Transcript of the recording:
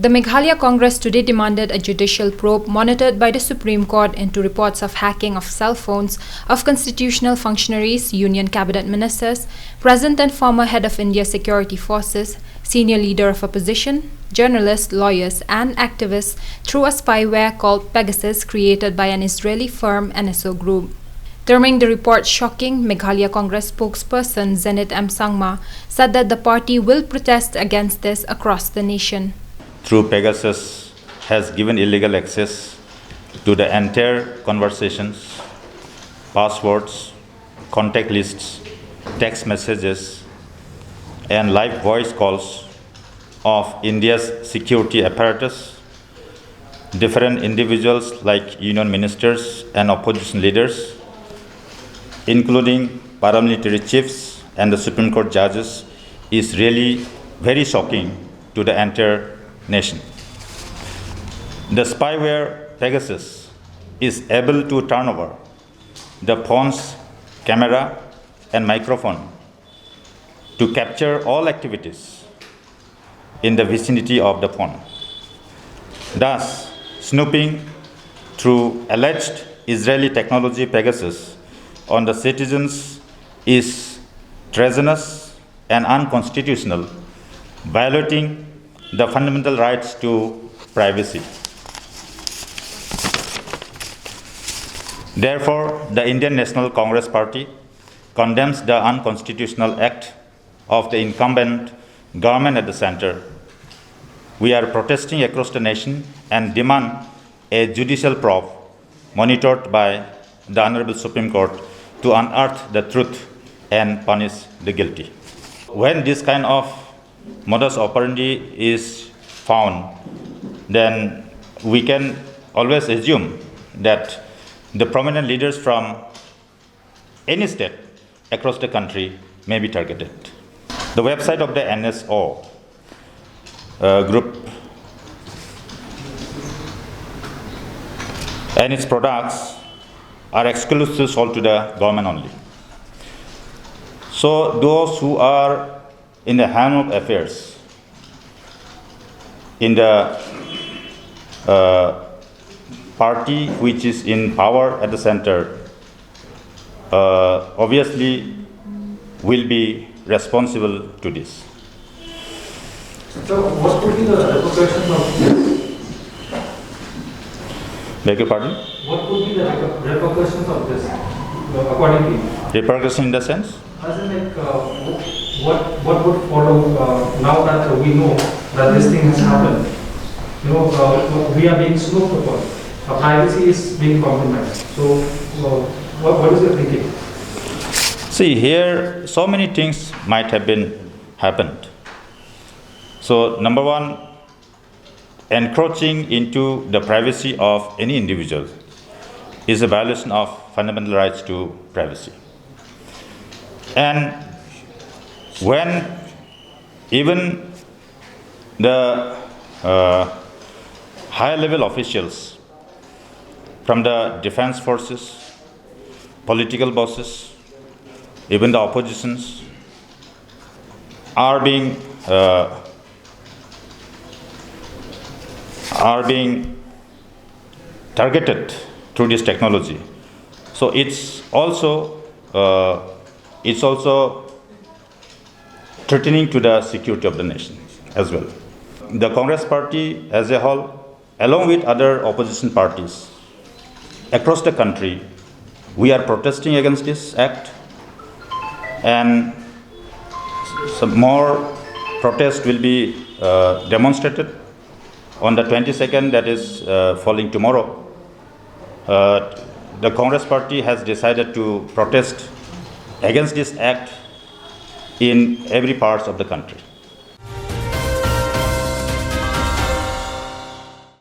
The Meghalaya Congress today demanded a judicial probe monitored by the Supreme Court into reports of hacking of cell phones of constitutional functionaries, union cabinet ministers, present and former head of India's security forces, senior leader of opposition, journalists, lawyers and activists through a spyware called Pegasus created by an Israeli firm NSO Group. Terming the report shocking, Meghalaya Congress spokesperson Zenit M. Sangma said that the party will protest against this across the nation. Through Pegasus has given illegal access to the entire conversations, passwords, contact lists, text messages, and live voice calls of India's security apparatus, different individuals like union ministers and opposition leaders, including paramilitary chiefs and the Supreme Court judges, is really very shocking to the entire nation. The spyware Pegasus is able to turn over the phone's camera and microphone to capture all activities in the vicinity of the phone. Thus, snooping through alleged Israeli technology Pegasus on the citizens is treasonous and unconstitutional, violating the fundamental rights to privacy. Therefore, the Indian National Congress Party condemns the unconstitutional act of the incumbent government at the center. We are protesting across the nation and demand a judicial probe monitored by the Honorable Supreme Court to unearth the truth and punish the guilty. When this kind of modus operandi is found, then we can always assume that the prominent leaders from any state across the country may be targeted. The website of the NSO group and its products are exclusive sold to the government only. So those who are in the helm of affairs, in the party which is in power at the center, obviously will be responsible to this. So what could be the repercussions of this? Beg your pardon? What could be the repercussions of this, according to you? Repercussion in the sense? As in, like, what would follow now that we know that this thing has happened? You know, we are being snooped upon. Our privacy is being compromised. So, what is your thinking? See, here so many things might have been happened. So, number one, encroaching into the privacy of any individual is a violation of fundamental rights to privacy. And when even the higher level officials from the defense forces, political bosses, even the oppositions are being targeted through this technology. So it's also threatening to the security of the nation as well. The Congress Party as a whole, along with other opposition parties across the country, we are protesting against this act, and some more protest will be demonstrated on the 22nd, that is falling tomorrow. The Congress Party has decided to protest against this act in every part of the country.